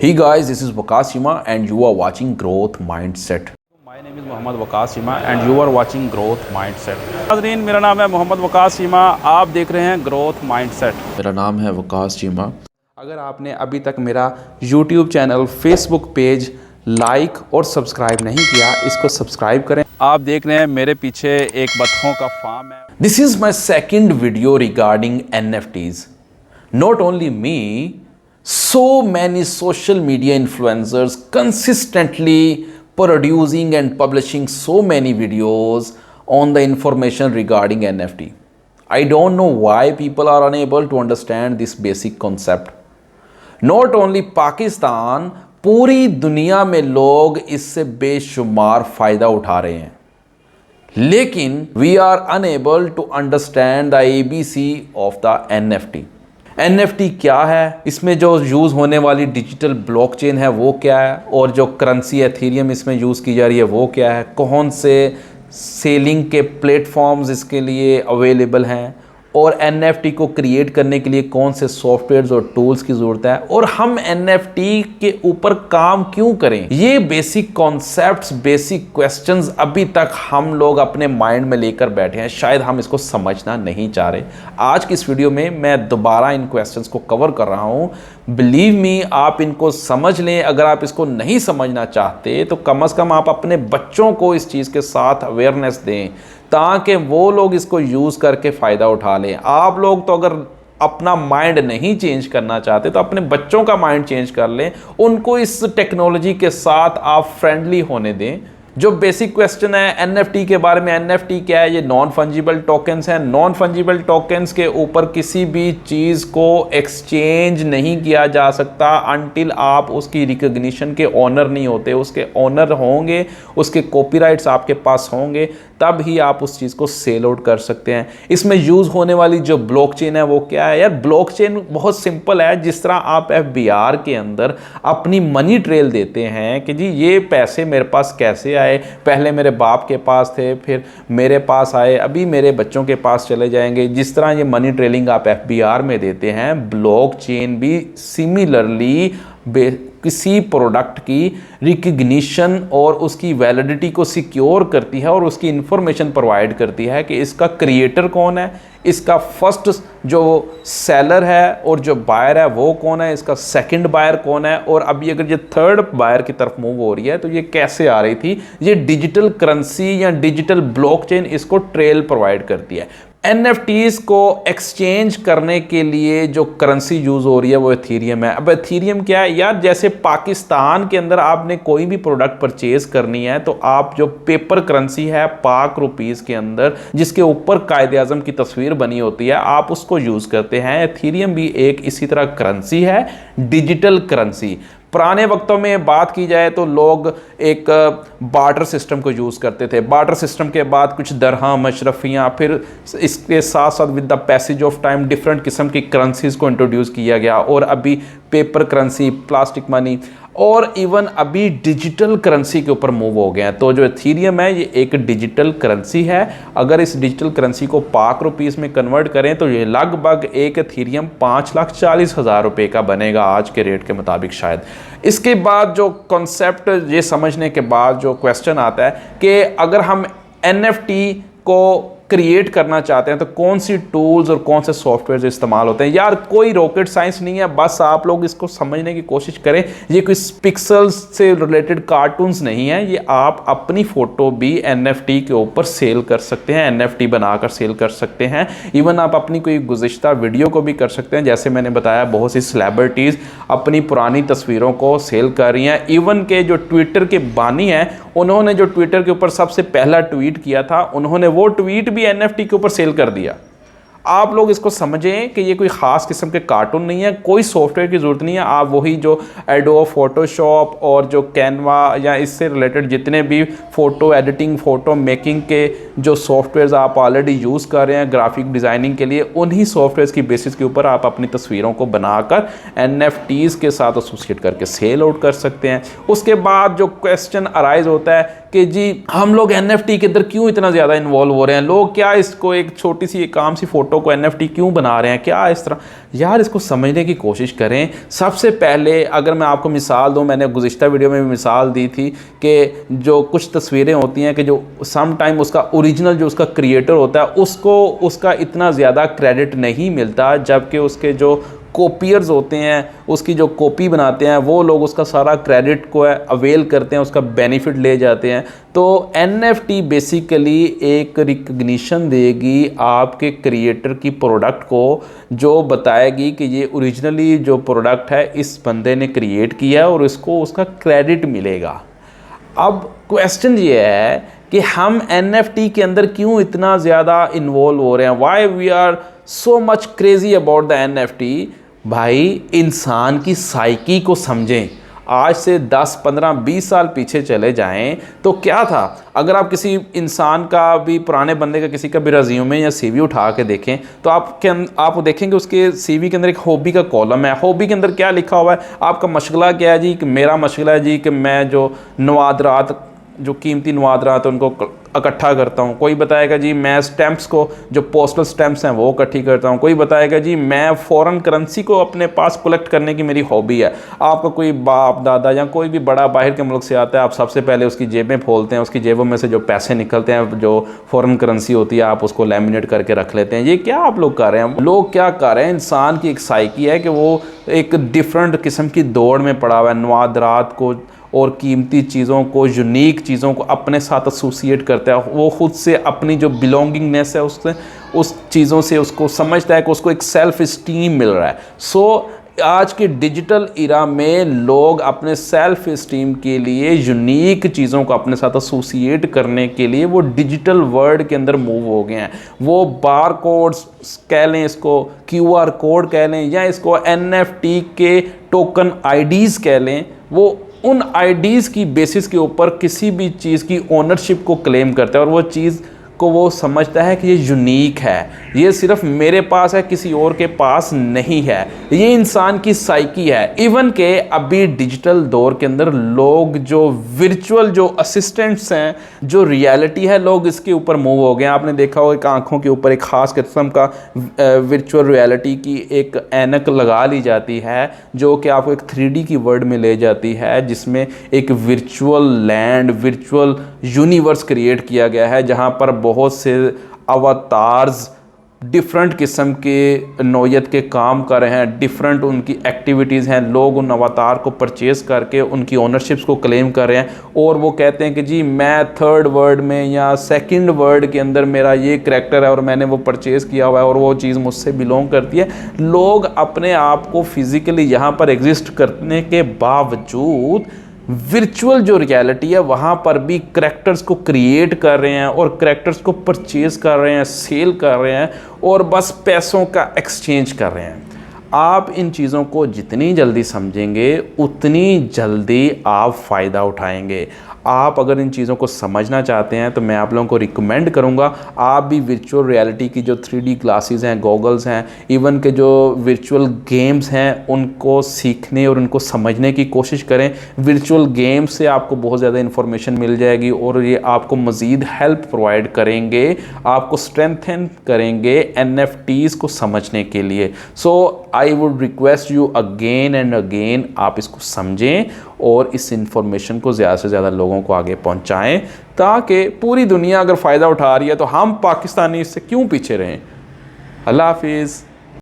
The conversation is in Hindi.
Hey guys, this is Waqas Shima and you are watching Growth Mindset. My name is Mohammad Waqas Sheema and you are watching growth mindset. नाज़रीन, मेरा नाम है मोहम्मद वकास शीमा, आप देख रहे हैं ग्रोथ माइंडसेट। मेरा नाम है वकास शीमा। अगर आपने अभी तक मेरा YouTube channel, Facebook page like और सब्सक्राइब नहीं किया, इसको सब्सक्राइब करें। आप देख रहे हैं मेरे पीछे एक बतखों का फार्म है। This is my second video regarding NFTs. Not only me, so many social media influencers consistently producing and publishing so many videos on the information regarding NFT. I don't know why people are unable to understand this basic concept. Not only Pakistan, पूरी दुनिया में लोग इससे बेशुमार फ़ायदा उठा रहे हैं, लेकिन we are unable to understand the ABC of the NFT. NFT क्या है, इसमें जो यूज़ होने वाली डिजिटल ब्लॉकचेन है वो क्या है, और जो करेंसी एथेरियम इसमें यूज़ की जा रही है वो क्या है, कौन से सेलिंग के प्लेटफॉर्म्स इसके लिए अवेलेबल हैं, और NFT को क्रिएट करने के लिए कौन से सॉफ्टवेयर्स और टूल्स की ज़रूरत है, और हम NFT के ऊपर काम क्यों करें। ये बेसिक कॉन्सेप्ट्स, बेसिक क्वेश्चंस अभी तक हम लोग अपने माइंड में लेकर बैठे हैं, शायद हम इसको समझना नहीं चाह रहे। आज की इस वीडियो में मैं दोबारा इन क्वेश्चंस को कवर कर रहा हूँ। बिलीव मी, आप इनको समझ लें। अगर आप इसको नहीं समझना चाहते तो कम से कम आप अपने बच्चों को इस चीज़ के साथ अवेयरनेस दें, ताकि वो लोग इसको यूज़ करके फ़ायदा उठा लें। आप लोग तो अगर अपना माइंड नहीं चेंज करना चाहते तो अपने बच्चों का माइंड चेंज कर लें, उनको इस टेक्नोलॉजी के साथ आप फ्रेंडली होने दें। जो बेसिक क्वेश्चन है NFT के बारे में, NFT क्या है? ये नॉन फंजिबल टोकन्स हैं। नॉन फंजिबल टोकन्स के ऊपर किसी भी चीज़ को एक्सचेंज नहीं किया जा सकता अनटिल आप उसकी रिकग्निशन के ओनर नहीं होते। उसके ओनर होंगे, उसके कॉपीराइट्स आपके पास होंगे, तब ही आप उस चीज़ को सेल आउट कर सकते हैं। इसमें यूज़ होने वाली जो ब्लॉकचेन है वो क्या है? यार, ब्लॉकचेन बहुत सिंपल है। जिस तरह आप FBR के अंदर अपनी मनी ट्रेल देते हैं कि जी ये पैसे मेरे पास कैसे आए, पहले मेरे बाप के पास थे, फिर मेरे पास आए, अभी मेरे बच्चों के पास चले जाएंगे। जिस तरह ये मनी ट्रेलिंग आप FBR में देते हैं, ब्लॉकचेन भी सिमिलरली किसी प्रोडक्ट की रिकग्निशन और उसकी वैलिडिटी को सिक्योर करती है और उसकी इंफॉर्मेशन प्रोवाइड करती है कि इसका क्रिएटर कौन है, इसका फर्स्ट जो सेलर है और जो बायर है वो कौन है, इसका सेकंड बायर कौन है, और अभी अगर ये थर्ड बायर की तरफ मूव हो रही है तो ये कैसे आ रही थी। ये डिजिटल करेंसी या डिजिटल ब्लॉकचेन इसको ट्रेल प्रोवाइड करती है। NFTs को एक्सचेंज करने के लिए जो करेंसी यूज़ हो रही है वो एथेरियम है। अब एथेरियम क्या है यार? जैसे पाकिस्तान के अंदर आपने कोई भी प्रोडक्ट परचेज करनी है तो आप जो पेपर करेंसी है पाक रुपीज़ के अंदर, जिसके ऊपर कायदे आज़म की तस्वीर बनी होती है, आप उसको यूज़ करते हैं। एथेरियम भी एक इसी तरह करेंसी है, डिजिटल करेंसी। पुराने वक्तों में बात की जाए तो लोग एक बार्टर सिस्टम को यूज़ करते थे। बार्टर सिस्टम के बाद कुछ दरहम, अशरफियाँ, फिर इसके साथ साथ with the passage of time different किस्म की करेंसीज़ को इंट्रोड्यूस किया गया, और अभी पेपर करेंसी, प्लास्टिक मनी, और इवन अभी डिजिटल करेंसी के ऊपर मूव हो गए हैं। तो जो एथेरियम है ये एक डिजिटल करेंसी है। अगर इस डिजिटल करेंसी को पाक रुपीज़ में कन्वर्ट करें तो ये लगभग एक एथेरियम 5,40,000 रुपये का बनेगा आज के रेट के मुताबिक शायद। इसके बाद जो कॉन्सेप्ट ये समझने के बाद जो क्वेश्चन आता है कि अगर हम NFT को क्रिएट करना चाहते हैं तो कौन सी टूल्स और कौन से सॉफ्टवेयर इस्तेमाल होते हैं। यार, कोई रॉकेट साइंस नहीं है, बस आप लोग इसको समझने की कोशिश करें। ये कोई पिक्सल्स से रिलेटेड कार्टून्स नहीं है। ये आप अपनी फ़ोटो भी NFT के ऊपर सेल कर सकते हैं, NFT बनाकर सेल कर सकते हैं। इवन आप अपनी कोई गुज़िश्ता वीडियो को भी कर सकते हैं। जैसे मैंने बताया, बहुत सी सेलिब्रिटीज़ अपनी पुरानी तस्वीरों को सेल कर रही हैं। इवन के जो ट्विटर के बानी हैं, उन्होंने जो ट्विटर के ऊपर सबसे पहला ट्वीट किया था, उन्होंने वो ट्वीट भी NFT के ऊपर सेल कर दिया। आप लोग इसको समझें कि ये कोई ख़ास किस्म के कार्टून नहीं है, कोई सॉफ्टवेयर की ज़रूरत नहीं है। आप वही जो एडोब फोटोशॉप और जो कैनवा या इससे रिलेटेड जितने भी फ़ोटो एडिटिंग, फ़ोटो मेकिंग के जो सॉफ्टवेयर्स आप ऑलरेडी यूज़ कर रहे हैं ग्राफिक डिज़ाइनिंग के लिए, उन्हीं सॉफ्टवेयर्स की बेसिस के ऊपर आप अपनी तस्वीरों को बनाकर NFTs के साथ एसोसिएट करके सेल आउट कर सकते हैं। उसके बाद जो क्वेश्चन अराइज होता है कि जी हम लोग NFT के अंदर क्यों इतना ज़्यादा इन्वॉल्व हो रहे हैं, लोग क्या इसको एक छोटी सी एक आम सी फ़ोटो फ़ोटो को NFT क्यों बना रहे हैं, क्या इस तरह, यार इसको समझने की कोशिश करें। सबसे पहले अगर मैं आपको मिसाल दूं, मैंने गुज़िश्ता वीडियो में भी मिसाल दी थी कि जो कुछ तस्वीरें होती हैं कि जो सम टाइम उसका ओरिजिनल जो उसका क्रिएटर होता है उसको उसका इतना ज़्यादा क्रेडिट नहीं मिलता, जबकि उसके जो कॉपियर्स होते हैं, उसकी जो कॉपी बनाते हैं, वो लोग उसका सारा क्रेडिट को अवेल करते हैं, उसका बेनिफिट ले जाते हैं। तो NFT बेसिकली एक रिकग्निशन देगी आपके क्रिएटर की प्रोडक्ट को, जो बताएगी कि ये ओरिजिनली जो प्रोडक्ट है इस बंदे ने क्रिएट किया है और इसको उसका क्रेडिट मिलेगा। अब क्वेश्चन ये है कि हम NFT के अंदर क्यों इतना ज़्यादा इन्वॉल्व हो रहे हैं, why we are so much crazy about the NFT। भाई इंसान की साइकी को समझें। आज से 10, 15, 20 साल पीछे चले जाएं तो क्या था, अगर आप किसी इंसान का भी, पुराने बंदे का किसी का भी रिज्यूमे या CV उठा के देखें तो आप देखेंगे उसके CV के अंदर एक हॉबी का कॉलम है। हॉबी के अंदर क्या लिखा हुआ है, आपका मशगला क्या है जी, कि मेरा मशगला है जी कि मैं जो नवादरात, जो कीमती नवादरात उनको इकट्ठा करता हूँ। कोई बताएगा जी मैं स्टैम्प्स को, जो पोस्टल स्टैम्प्स हैं वो इकट्ठी करता हूँ। कोई बताएगा जी मैं फ़ॉरेन करेंसी को अपने पास कलेक्ट करने की मेरी हॉबी है। आपका कोई बाप दादा या कोई भी बड़ा बाहर के मुल्क से आता है, आप सबसे पहले उसकी जेबें खोलते हैं, उसकी जेबों में से जो पैसे निकलते हैं, जो फ़ॉरेन करेंसी होती है, आप उसको लैमिनेट करके रख लेते हैं। ये क्या आप लोग कर रहे हैं? लोग क्या कर रहे हैं, इंसान की एक साइकी है कि वो एक डिफरेंट किस्म की दौड़ में पड़ा हुआ है। नवादरात को और कीमती चीज़ों को, यूनिक चीज़ों को अपने साथ एसोसिएट करता है। वो ख़ुद से अपनी जो बिलोंगिंगनेस है उससे, उस चीज़ों से उसको समझता है कि उसको एक सेल्फ इस्टीम मिल रहा है। सो आज के डिजिटल इरा में लोग अपने सेल्फ इस्टीम के लिए, यूनिक चीज़ों को अपने साथ एसोसिएट करने के लिए वो डिजिटल वर्ल्ड के अंदर मूव हो गए हैं। वो बार कोड्स कह लें, इसको QR कोड कह लें, या इसको NFT के टोकन IDs कह लें, वो उन आईडीज़ की बेसिस के ऊपर किसी भी चीज़ की ओनरशिप को क्लेम करता है और वो चीज़ को वो समझता है कि ये यूनिक है, ये सिर्फ मेरे पास है, किसी और के पास नहीं है। ये इंसान की साइकी है। इवन के अभी डिजिटल दौर के अंदर लोग जो वर्चुअल जो असिस्टेंट्स हैं, जो रियलिटी है, लोग इसके ऊपर मूव हो गए हैं। आपने देखा होगा कि आंखों के ऊपर एक ख़ास किस्म का वर्चुअल रियलिटी की एक ऐनक लगा ली जाती है, जो कि आपको एक 3D की वर्ल्ड में ले जाती है, जिसमें एक virtual land, virtual universe create किया गया है, जहाँ पर बहुत से अवतार्स डिफरेंट किस्म के नौयत के काम कर रहे हैं, डिफरेंट उनकी एक्टिविटीज़ हैं। लोग उन अवतार को परचेज़ करके उनकी ओनरशिप्स को क्लेम कर रहे हैं और वो कहते हैं कि जी मैं 3rd वर्ल्ड में या 2nd वर्ल्ड के अंदर मेरा ये करैक्टर है और मैंने वो परचेज़ किया हुआ है और वो चीज़ मुझसे बिलोंग करती है। लोग अपने आप को फिज़िकली यहाँ पर एग्जिस्ट करने के बावजूद वर्चुअल जो रियलिटी है वहाँ पर भी करैक्टर्स को क्रिएट कर रहे हैं और करैक्टर्स को परचेज़ कर रहे हैं, सेल कर रहे हैं और बस पैसों का एक्सचेंज कर रहे हैं। आप इन चीज़ों को जितनी जल्दी समझेंगे उतनी जल्दी आप फ़ायदा उठाएंगे। आप अगर इन चीज़ों को समझना चाहते हैं तो मैं आप लोगों को रिकमेंड करूंगा आप भी वर्चुअल रियलिटी की जो 3D ग्लासेस हैं, गॉगल्स हैं, इवन के जो वर्चुअल गेम्स हैं, उनको सीखने और उनको समझने की कोशिश करें। वर्चुअल गेम्स से आपको बहुत ज़्यादा इन्फॉर्मेशन मिल जाएगी और ये आपको मज़ीद हेल्प प्रोवाइड करेंगे, आपको स्ट्रेंथन करेंगे NFTs को समझने के लिए। So I would request you again and again, आप इसको समझें और इस इंफॉर्मेशन को ज़्यादा से ज़्यादा लोगों को आगे पहुंचाएं, ताकि पूरी दुनिया अगर फ़ायदा उठा रही है तो हम पाकिस्तानी इससे क्यों पीछे रहें। अल्लाह हाफिज़।